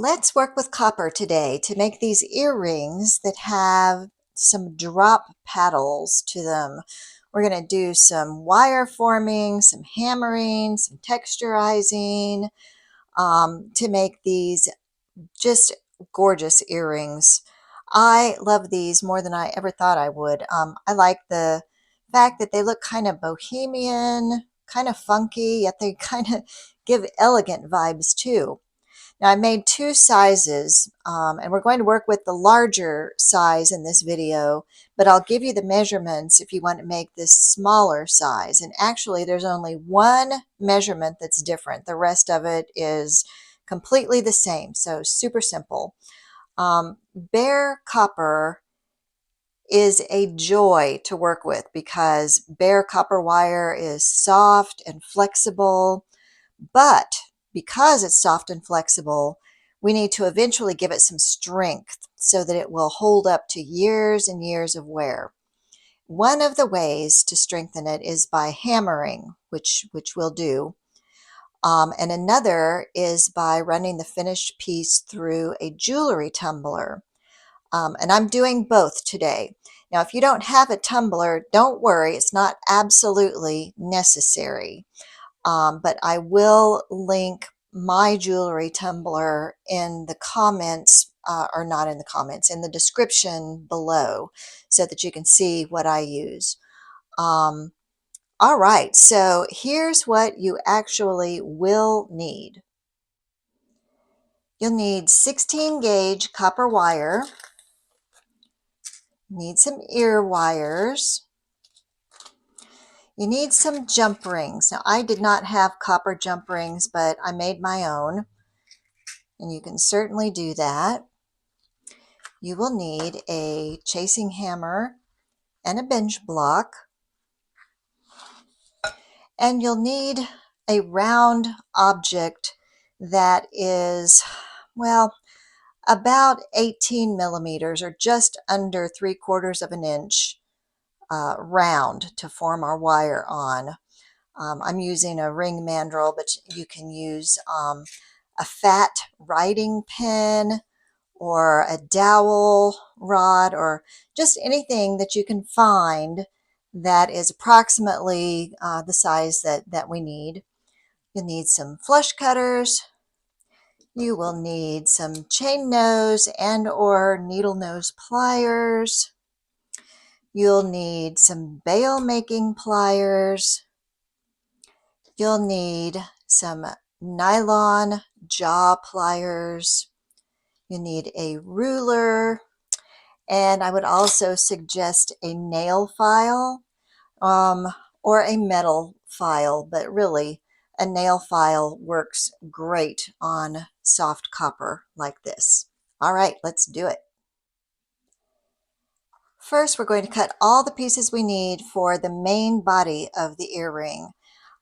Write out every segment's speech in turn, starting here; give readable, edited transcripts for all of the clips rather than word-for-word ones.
Let's work with copper today to make these earrings that have some drop paddles to them. We're going to do some wire forming, some hammering, some texturizing to make these just gorgeous earrings. I love these more than I ever thought I would. I like the fact that they look kind of bohemian, kind of funky, yet they kind of give elegant vibes too. Now I made two sizes, and we're going to work with the larger size in this video, but I'll give you the measurements if you want to make this smaller size. And actually there's only one measurement that's different. The rest of it is completely the same, so super simple. Bare copper is a joy to work with because bare copper wire is soft and flexible, but because it's soft and flexible, we need to eventually give it some strength so that it will hold up to years and years of wear. One of the ways to strengthen it is by hammering, which we'll do. And another is by running the finished piece through a jewelry tumbler. And I'm doing both today. Now, if you don't have a tumbler, don't worry, it's not absolutely necessary. But I will link my jewelry tumbler in the comments, or not in the comments, in the description below so that you can see what I use. All right, so here's what you actually will need. You'll need 16 gauge copper wire, need some ear wires, you need some jump rings. Now I did not have copper jump rings, but I made my own, and you can certainly do that. You will need a chasing hammer and a bench block, and you'll need a round object that is, well, about 18 millimeters or just under 3/4 of an inch round to form our wire on. I'm using a ring mandrel, but you can use a fat writing pen or a dowel rod or just anything that you can find that is approximately the size that we need. You'll need some flush cutters. You will need some chain nose and or needle nose pliers. You'll need some bail making pliers. You'll need some nylon jaw pliers. You need a ruler, and I would also suggest a nail file or a metal file, but really a nail file works great on soft copper like this. All right, let's do it. First, we're going to cut all the pieces we need for the main body of the earring.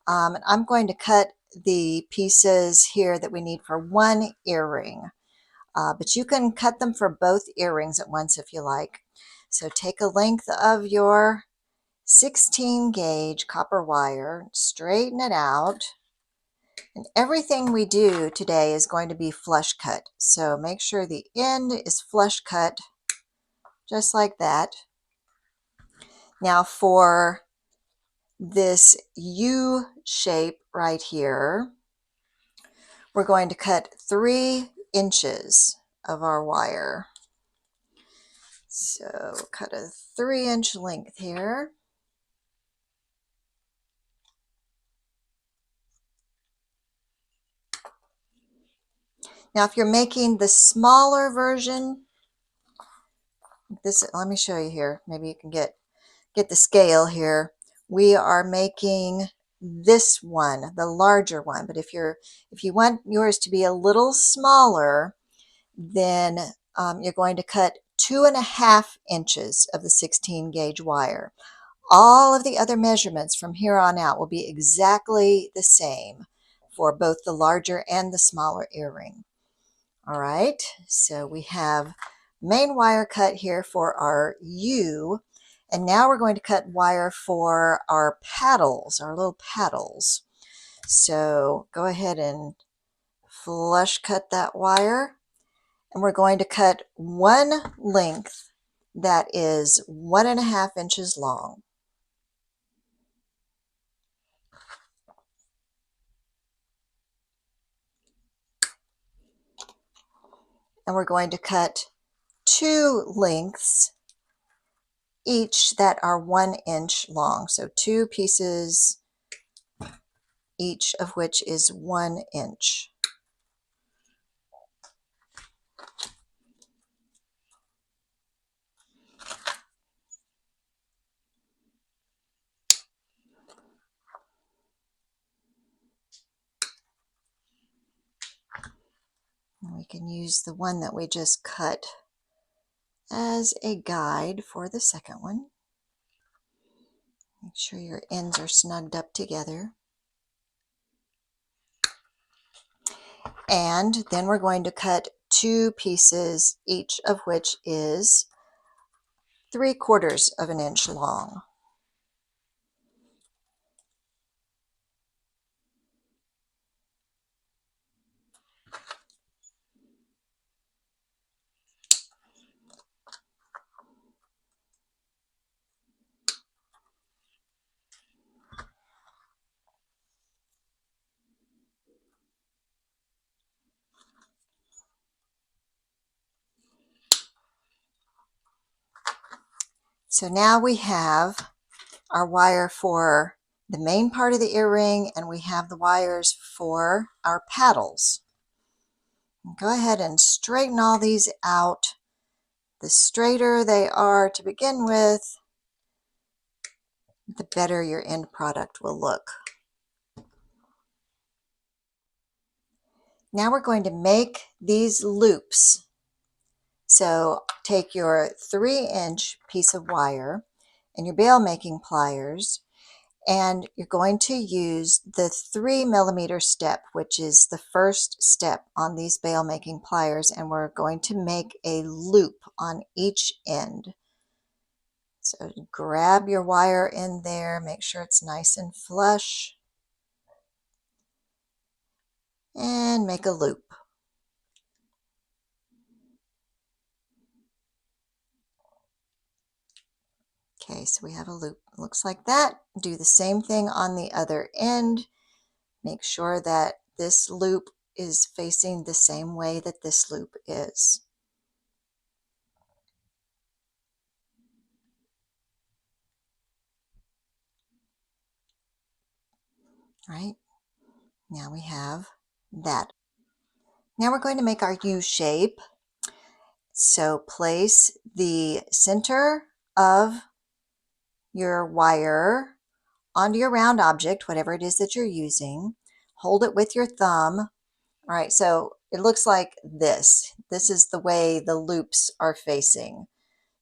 I'm going to cut the pieces here that we need for one earring. But you can cut them for both earrings at once if you like. So take a length of your 16 gauge copper wire, straighten it out, and everything we do today is going to be flush cut. So make sure the end is flush cut just like that. Now for this U shape right here, we're going to cut 3 inches of our wire. So cut a 3-inch length here. Now if you're making the smaller version, this, let me show you here. Maybe you can get the scale here. We are making this one, the larger one, but if you want yours to be a little smaller, then you're going to cut 2.5 inches of the 16 gauge wire. All of the other measurements from here on out will be exactly the same for both the larger and the smaller earring. All right, so we have main wire cut here for our U, and now we're going to cut wire for our paddles, our little paddles. So go ahead and flush cut that wire. and we're going to cut one length that is 1.5 inches long. And we're going to cut two lengths each that are 1 inch long. So 2 pieces, each of which is 1 inch. And we can use the one that we just cut as a guide for the second one. Make sure your ends are snugged up together. And then we're going to cut 2 pieces, each of which is 3/4 of an inch long. So now we have our wire for the main part of the earring, and we have the wires for our paddles. Go ahead and straighten all these out. The straighter they are to begin with, the better your end product will look. Now we're going to make these loops. So take your 3-inch piece of wire and your bail making pliers, and you're going to use the 3mm step, which is the first step on these bail making pliers, and we're going to make a loop on each end. So grab your wire in there, make sure it's nice and flush, and make a loop. Okay, so we have a loop. Looks like that. Do the same thing on the other end. Make sure that this loop is facing the same way that this loop is. Right? Now we have that. Now we're going to make our U shape. So place the center of your wire onto your round object, whatever it is that you're using. Hold it with your thumb. All right, so it looks like this. This is the way the loops are facing.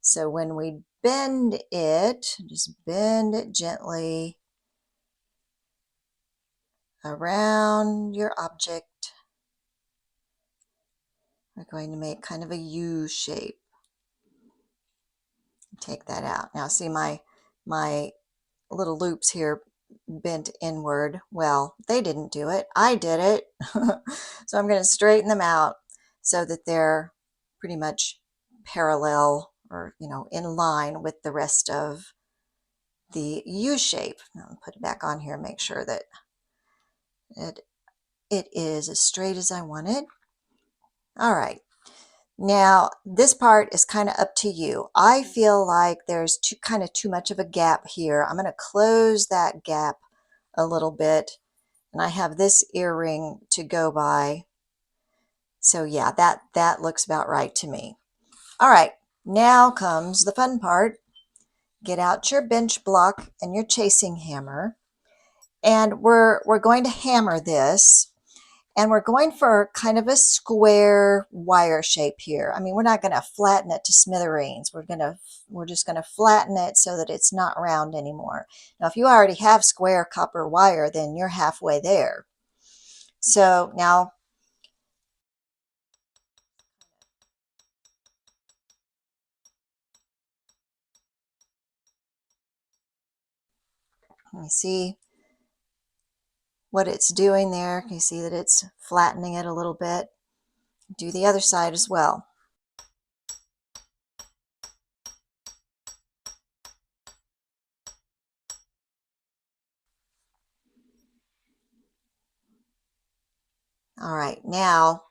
So when we bend it, just bend it gently around your object. We're going to make kind of a U shape. Take that out. Now see my little loops here bent inward. Well, they didn't do it. I did it. So I'm going to straighten them out so that they're pretty much parallel, or in line with the rest of the U shape. Now I'll put it back on here and make sure that it is as straight as I want it. All right. Now, this part is kind of up to you. I feel like there's kind of too much of a gap here. I'm going to close that gap a little bit, and I have this earring to go by. So yeah, that looks about right to me. All right, now comes the fun part. Get out your bench block and your chasing hammer, and we're going to hammer this. And we're going for kind of a square wire shape here. I mean, we're not going to flatten it to smithereens. We're just going to flatten it so that it's not round anymore. Now, if you already have square copper wire, then you're halfway there. So now, let me see what it's doing there. Can you see that it's flattening it a little bit? Do the other side as well. All right, now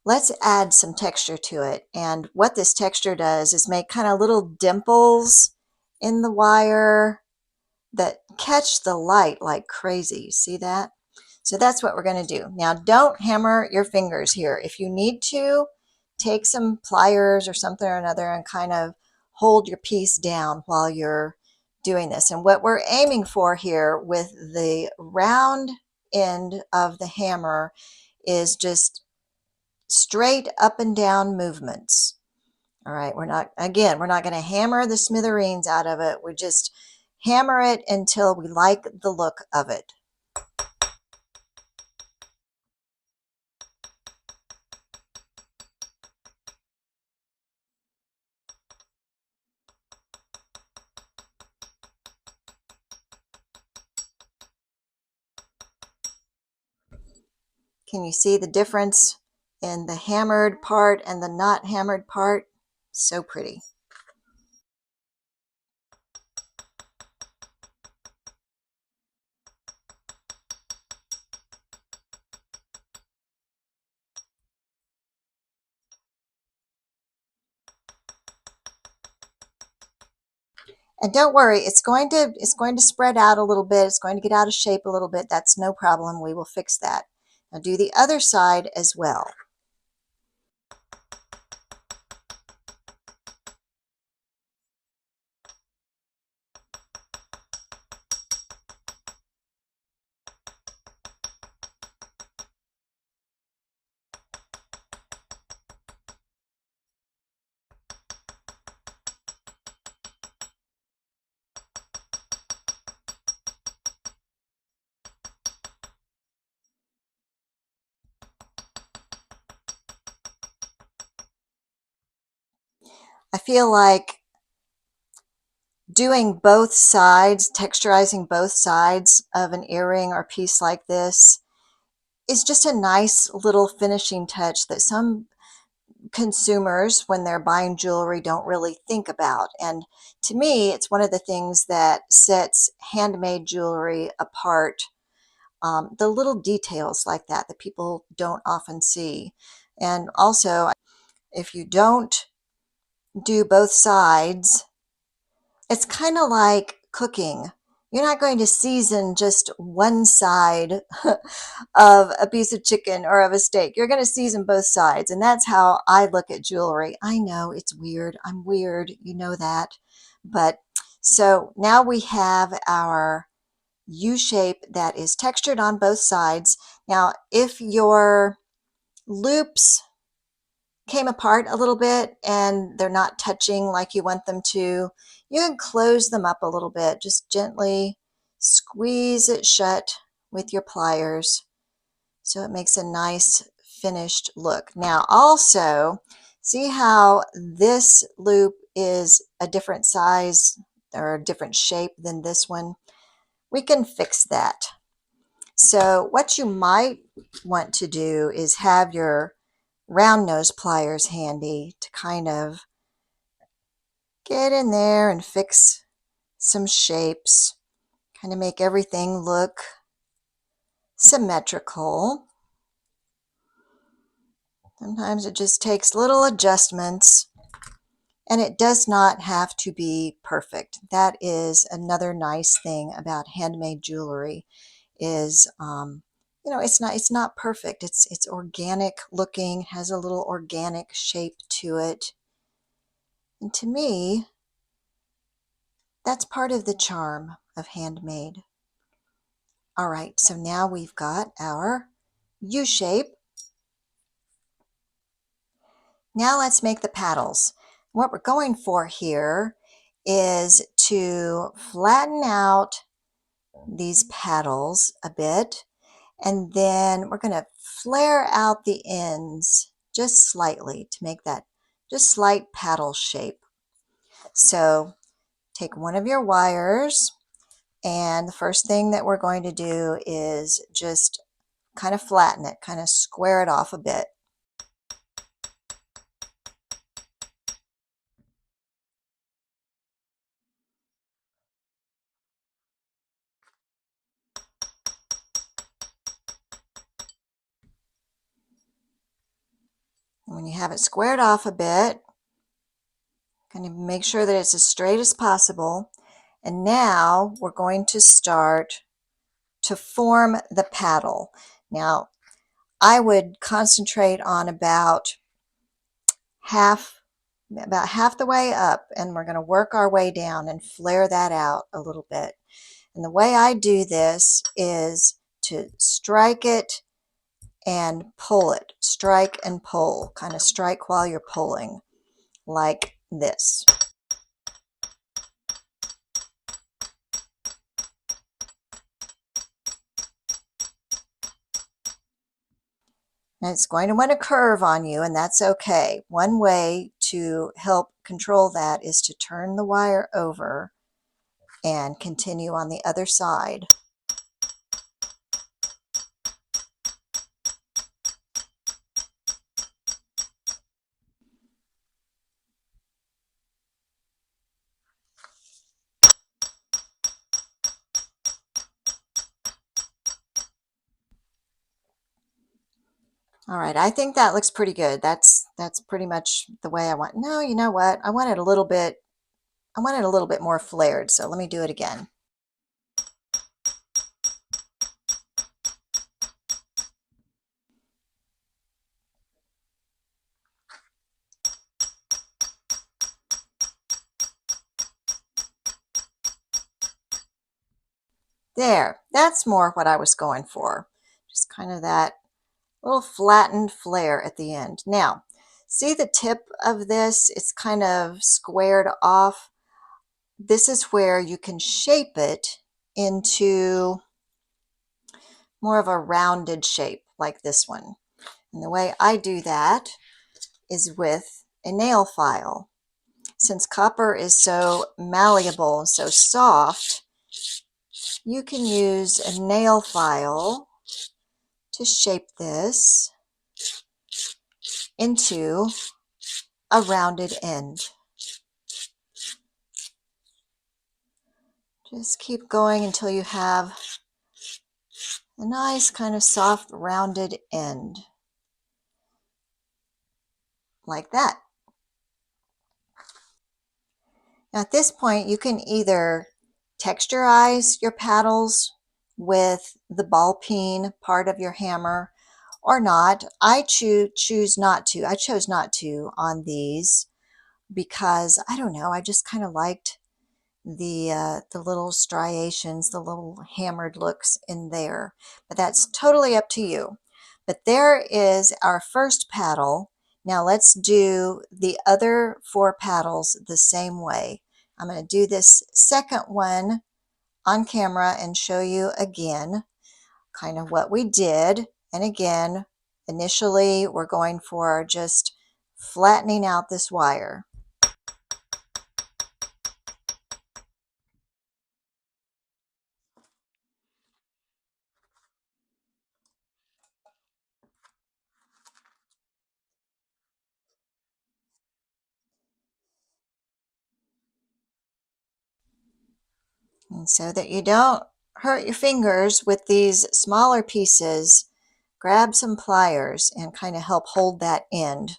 let's add some texture to it. And what this texture does is make kind of little dimples in the wire that catch the light like crazy. You see that? So that's what we're going to do. Now, don't hammer your fingers here. If you need to, take some pliers or something or another and kind of hold your piece down while you're doing this. And what we're aiming for here with the round end of the hammer is just straight up and down movements. All right, we're not going to hammer the smithereens out of it. We just hammer it until we like the look of it. Can you see the difference in the hammered part and the not hammered part? So pretty. And don't worry, it's going to spread out a little bit. It's going to get out of shape a little bit. That's no problem. We will fix that. Now do the other side as well. I feel like doing both sides, texturizing both sides of an earring or piece like this is just a nice little finishing touch that some consumers, when they're buying jewelry, don't really think about. And to me, it's one of the things that sets handmade jewelry apart. The little details like that people don't often see. And also, if you don't do both sides, it's kind of like cooking. You're not going to season just one side of a piece of chicken or of a steak. You're going to season both sides. And that's how I look at jewelry. I know it's weird. I'm weird. You know that. But so now we have our U shape that is textured on both sides. Now, if your loops came apart a little bit and they're not touching like you want them to, you can close them up a little bit. Just gently squeeze it shut with your pliers so it makes a nice finished look. Now also, see how this loop is a different size or a different shape than this one? We can fix that. So what you might want to do is have your round nose pliers handy to kind of get in there and fix some shapes, kind of make everything look symmetrical. Sometimes it just takes little adjustments, and it does not have to be perfect. That is another nice thing about handmade jewelry is it's not perfect. It's organic looking, has a little organic shape to it. And to me, that's part of the charm of handmade. All right, so now we've got our U shape. Now let's make the paddles. What we're going for here is to flatten out these paddles a bit, and then we're going to flare out the ends just slightly to make that just slight paddle shape. So take one of your wires, and the first thing that we're going to do is just kind of flatten it, kind of square it off a bit. And when you have it squared off a bit, kind of make sure that it's as straight as possible. And now we're going to start to form the paddle. Now, I would concentrate on about half the way up, and we're going to work our way down and flare that out a little bit. And the way I do this is to strike it and pull it. Strike and pull. Kind of strike while you're pulling, like this. And it's going to want to curve on you, and that's okay. One way to help control that is to turn the wire over and continue on the other side. All right, I think that looks pretty good. That's pretty much the way I want. No, you know what? I want it a little bit more flared, so let me do it again. There, that's more what I was going for. Just kind of that little flattened flare at the end. Now, see the tip of this? It's kind of squared off. This is where you can shape it into more of a rounded shape like this one. And the way I do that is with a nail file. Since copper is so malleable and so soft, you can use a nail file to shape this into a rounded end. Just keep going until you have a nice kind of soft rounded end, like that. Now at this point, you can either texturize your paddles with the ball peen part of your hammer or not. I chose not to on these because I don't know, I just kind of liked the little striations, the little hammered looks in there. But that's totally up to you. But there is our first paddle. Now let's do the other 4 paddles the same way. I'm going to do this second one on camera and show you again kind of what we did. And again, initially we're going for just flattening out this wire. And so that you don't hurt your fingers with these smaller pieces, grab some pliers and kind of help hold that end.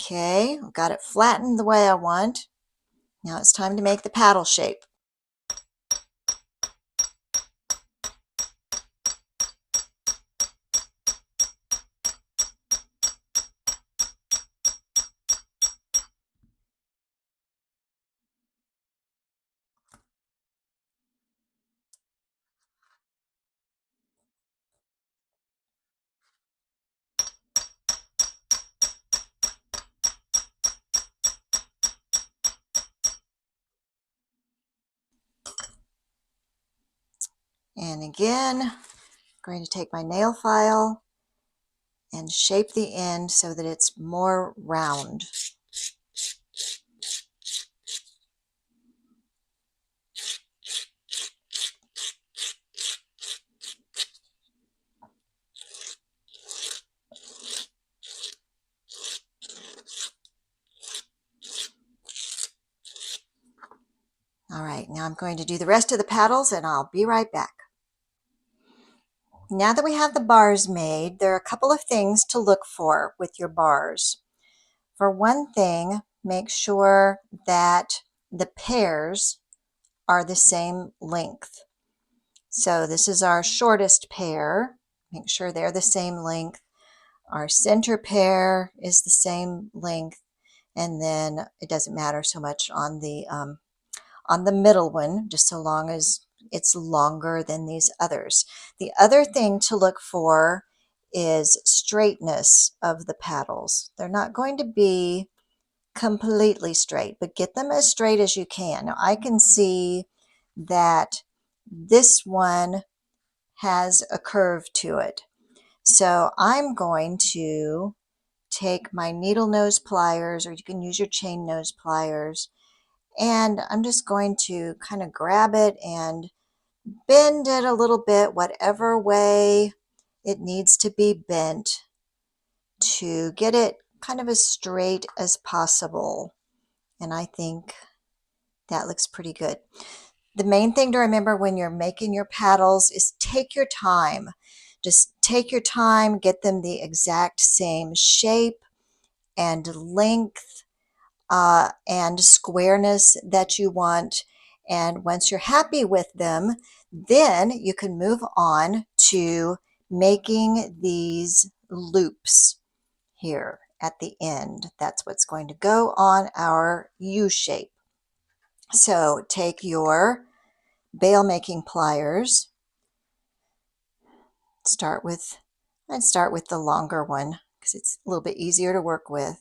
Okay, I've got it flattened the way I want. Now it's time to make the paddle shape. And again, I'm going to take my nail file and shape the end so that it's more round. All right, now I'm going to do the rest of the paddles and I'll be right back. Now that we have the bars made, there are a couple of things to look for with your bars. For one thing, make sure that the pairs are the same length. So this is our shortest pair. Make sure they're the same length. Our center pair is the same length, and then it doesn't matter so much on the middle one, just so long as it's longer than these others. The other thing to look for is straightness of the paddles. They're not going to be completely straight, but get them as straight as you can. Now I can see that this one has a curve to it. So I'm going to take my needle nose pliers, or you can use your chain nose pliers, and I'm just going to kind of grab it and bend it a little bit, whatever way it needs to be bent to get it kind of as straight as possible. And I think that looks pretty good. The main thing to remember when you're making your paddles is take your time. Just take your time, get them the exact same shape and length and squareness that you want. And once you're happy with them, then you can move on to making these loops here at the end. That's what's going to go on our U shape. So take your bail making pliers. I'd start with the longer one because it's a little bit easier to work with.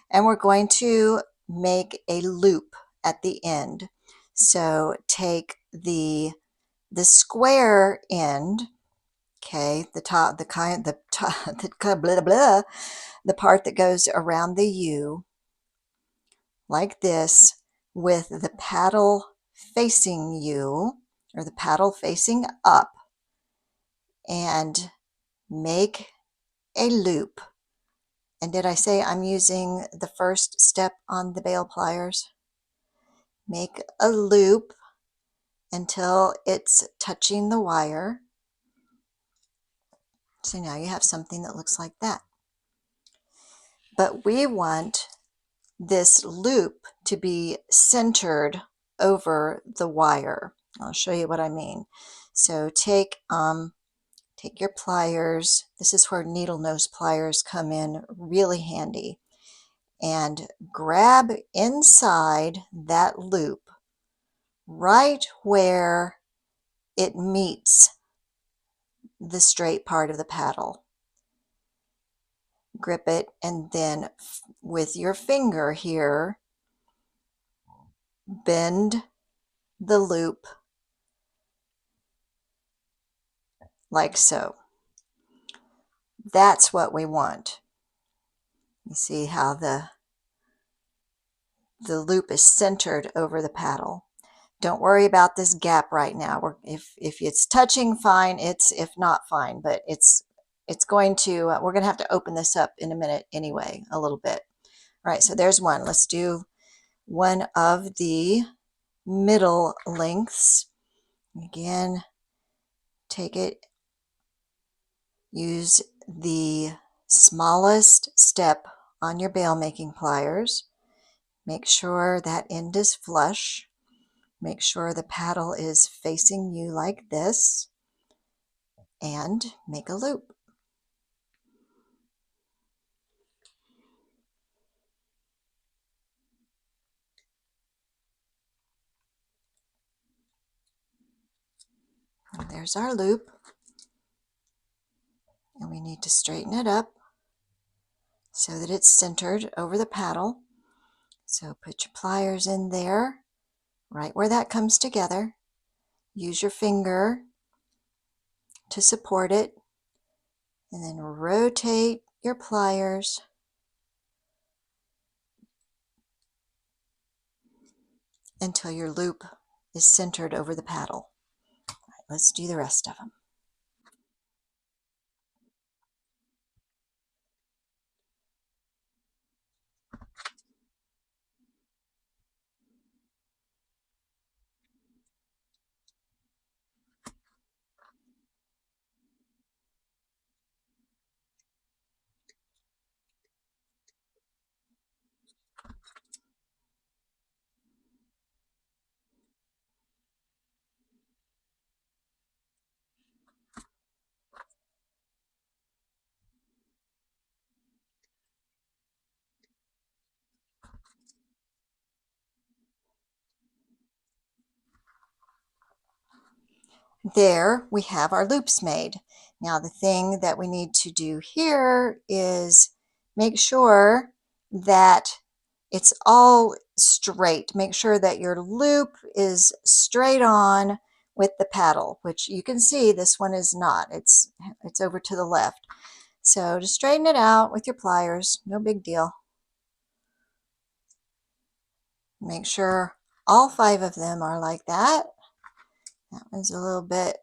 And we're going to make a loop at the end. So take the square end, okay, the top, the kind, the top, the blah, blah, the part that goes around the U, like this, with the paddle facing you, or the paddle facing up, and make a loop. And did I say I'm using the first step on the bail pliers? Make a loop until it's touching the wire. So now you have something that looks like that. But we want this loop to be centered over the wire. I'll show you what I mean. So take your pliers. This is where needle nose pliers come in really handy. And grab inside that loop right where it meets the straight part of the paddle. Grip it, and then with your finger here, bend the loop like so. That's what we want. You see how the loop is centered over the paddle. Don't worry about this gap right now. If it's touching, fine. If not, fine. But it's going to, we're going to have to open this up in a minute anyway, a little bit. All right, so there's one. Let's do one of the middle lengths. Again, take it, use the smallest step on your bail making pliers. Make sure that end is flush. Make sure the paddle is facing you like this, and make a loop. And there's our loop. And we need to straighten it up so that it's centered over the paddle. So put your pliers in there, right where that comes together. Use your finger to support it, and then rotate your pliers until your loop is centered over the paddle. All right, let's do the rest of them. There we have our loops made. Now the thing that we need to do here is make sure that it's all straight. Make sure that your loop is straight on with the paddle, which you can see this one is not. It's over to the left. So just straighten it out with your pliers, no big deal. Make sure all 5 of them are like that. That one's a little bit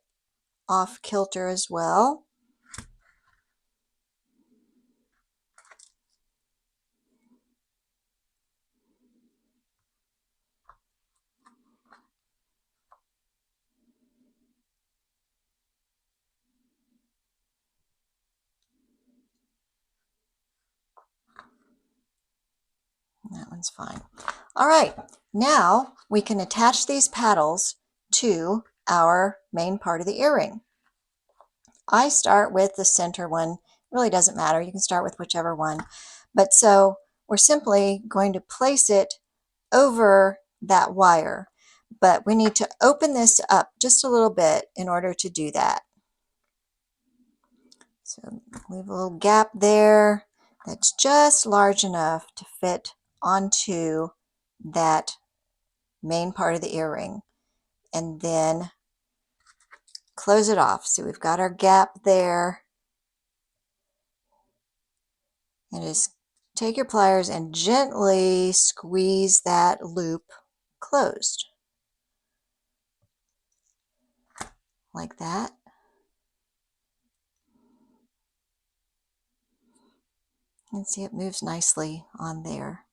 off kilter as well. That one's fine. All right, now we can attach these paddles to our main part of the earring. I start with the center one. It really doesn't matter. You can start with whichever one. But so we're simply going to place it over that wire. But we need to open this up just a little bit in order to do that. So leave a little gap there that's just large enough to fit onto that main part of the earring, and then close it off. So we've got our gap there, and just take your pliers and gently squeeze that loop closed like that. You can see it moves nicely on there.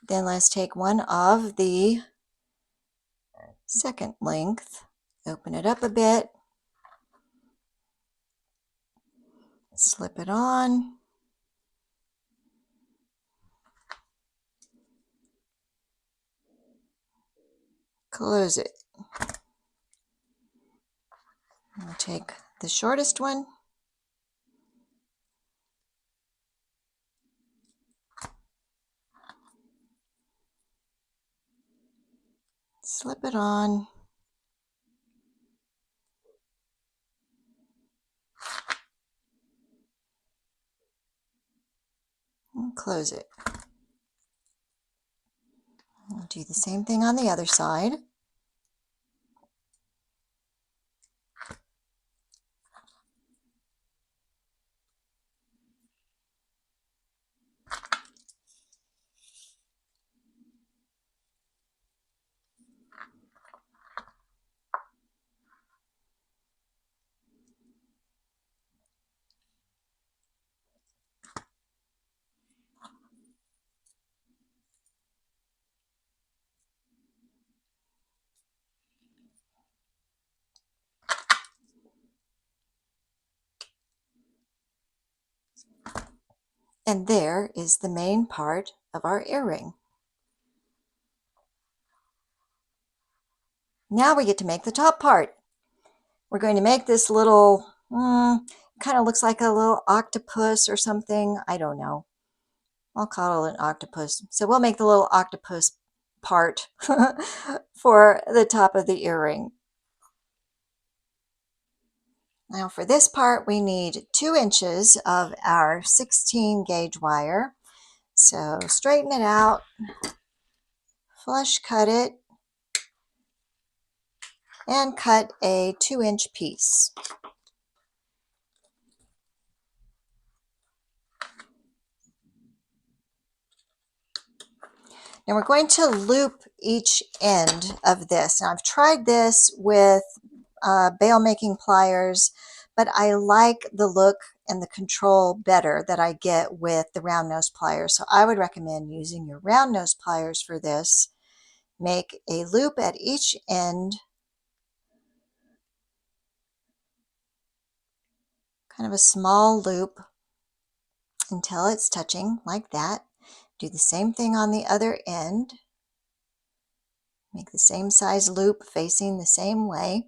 Then let's take one of the second length, open it up a bit, slip it on, close it. We'll take the shortest one, slip it on, and close it. We'll do the same thing on the other side. And there is the main part of our earring. Now we get to make the top part. We're going to make this little, kind of looks like a little octopus or something. I don't know. I'll call it an octopus. So we'll make the little octopus part for the top of the earring. Now for this part, we need 2 inches of our 16 gauge wire. So straighten it out, flush cut it, and cut a 2-inch piece. Now we're going to loop each end of this. Now I've tried this with bail making pliers, but I like the look and the control better that I get with the round nose pliers. So I would recommend using your round nose pliers for this. Make a loop at each end, kind of a small loop until it's touching like that. Do the same thing on the other end. Make the same size loop facing the same way.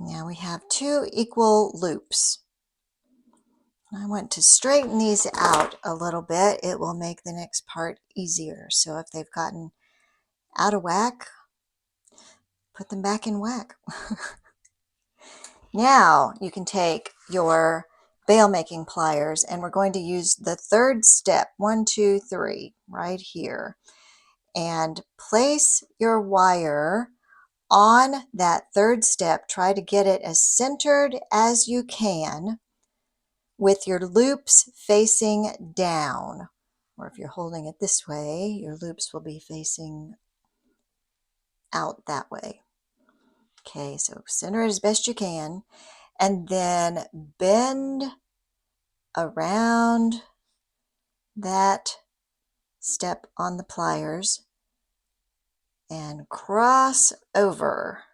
Now we have 2 equal loops. I want to straighten these out a little bit. It will make the next part easier. So if they've gotten out of whack, put them back in whack. Now you can take your bail making pliers, and we're going to use the third step, 1, 2, 3, right here, and place your wire on that third step. Try to get it as centered as you can with your loops facing down. Or if you're holding it this way, your loops will be facing out that way. Okay, so center it as best you can, and then bend around that step on the pliers and cross over.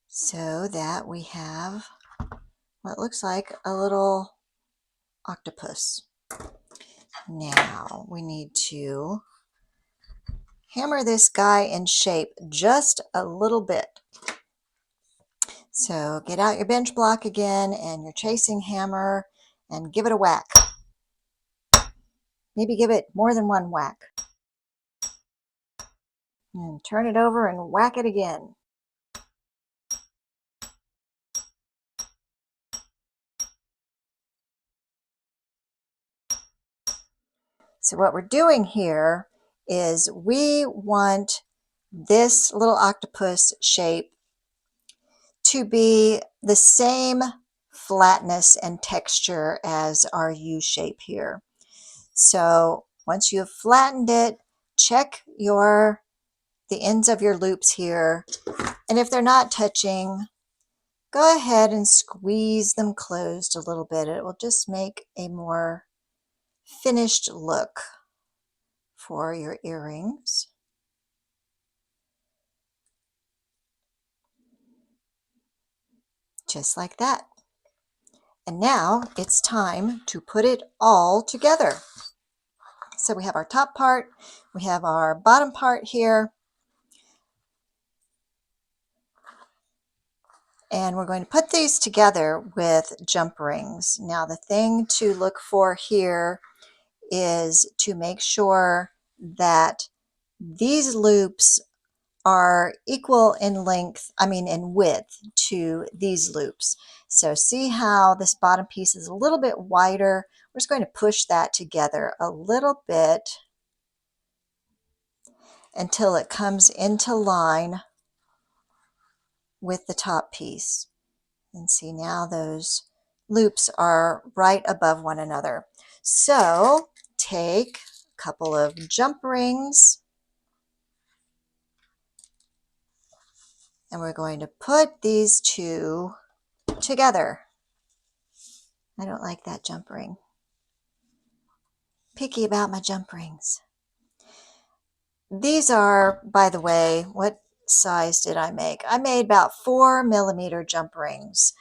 So that we have what looks like a little octopus. Now we need to hammer this guy in shape just a little bit. So get out your bench block again and your chasing hammer and give it a whack. Maybe give it more than one whack. And turn it over and whack it again. So what we're doing here is we want this little octopus shape to be the same flatness and texture as our U shape here. So once you've flattened it, check the ends of your loops here, and if they're not touching, go ahead and squeeze them closed a little bit. It will just make a more finished look for your earrings. Just like that. And now it's time to put it all together. So we have our top part, we have our bottom part here, and we're going to put these together with jump rings. Now the thing to look for here is to make sure that these loops are equal in length, in width to these loops. So see how this bottom piece is a little bit wider? We're just going to push that together a little bit until it comes into line with the top piece. And see, now those loops are right above one another. So take a couple of jump rings, and we're going to put these two together. I don't like that jump ring. Picky about my jump rings. These are, by the way, what size did I make? I made about 4mm jump rings.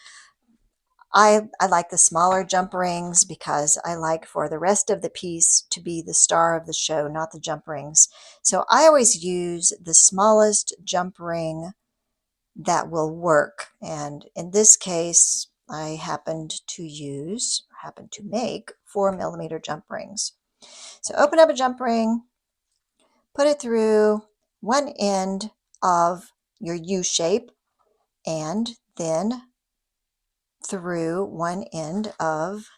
I like the smaller jump rings because I like for the rest of the piece to be the star of the show, not the jump rings. So I always use the smallest jump ring that will work. And in this case, I happened to make 4mm jump rings. So open up a jump ring, put it through one end of your U shape, and then through one end of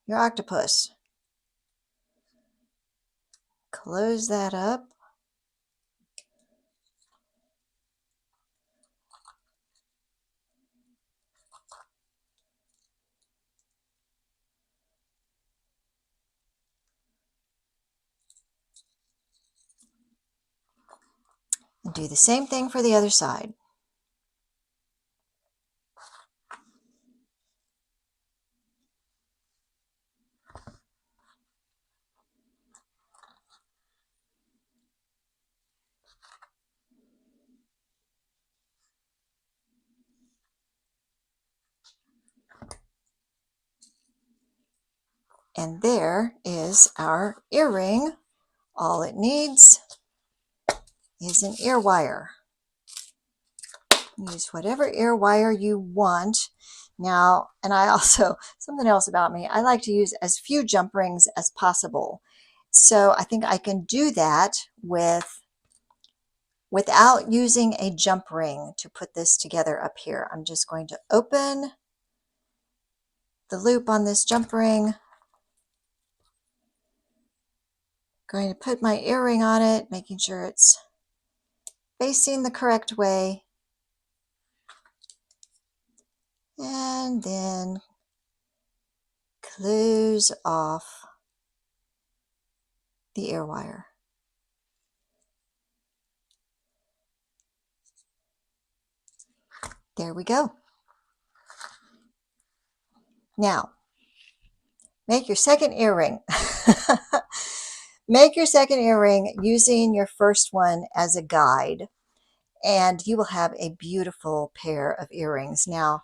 your octopus. Close that up. And do the same thing for the other side. And there is our earring. All it needs is an ear wire. Use whatever ear wire you want. Now, and I also, something else about me, I like to use as few jump rings as possible. So I think I can do that without using a jump ring to put this together up here. I'm just going to open the loop on this jump ring. Going to put my earring on it, making sure it's facing the correct way. And then close off the ear wire. There we go. Now, make your second earring. Make your second earring using your first one as a guide, and you will have a beautiful pair of earrings. Now,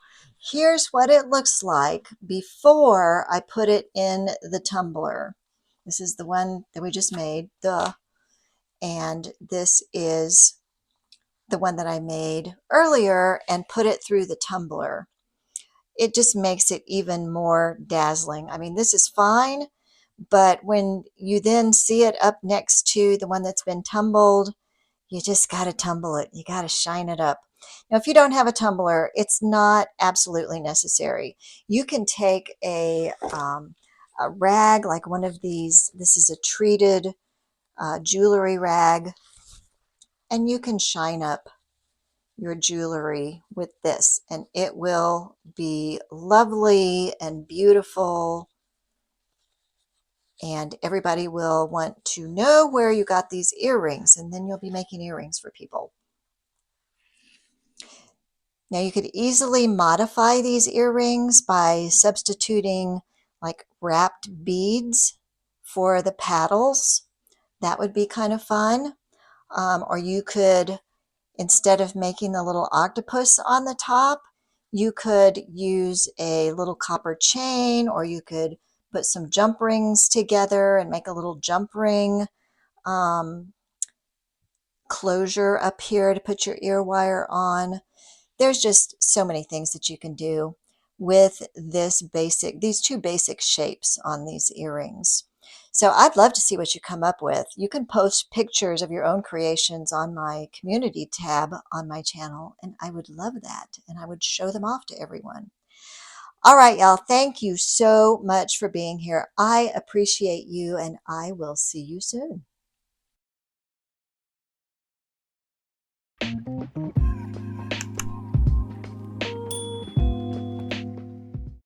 here's what it looks like before I put it in the tumbler. This is the one that we just made, and this is the one that I made earlier and put it through the tumbler. It just makes it even more dazzling. I mean, this is fine, but when you then see it up next to the one that's been tumbled, you just got to tumble it. You got to shine it up. Now, if you don't have a tumbler, it's not absolutely necessary. You can take a rag, like one of these. This is a treated jewelry rag, and you can shine up your jewelry with this, and it will be lovely and beautiful, and everybody will want to know where you got these earrings, and then you'll be making earrings for people. Now you could easily modify these earrings by substituting like wrapped beads for the paddles. That would be kind of fun. Or you could, instead of making the little octopus on the top, you could use a little copper chain, or you could put some jump rings together and make a little jump ring closure up here to put your ear wire on. There's just so many things that you can do with these two basic shapes on these earrings. So I'd love to see what you come up with. You can post pictures of your own creations on my community tab on my channel, and I would love that, and I would show them off to everyone. All right, y'all, thank you so much for being here. I appreciate you, and I will see you soon.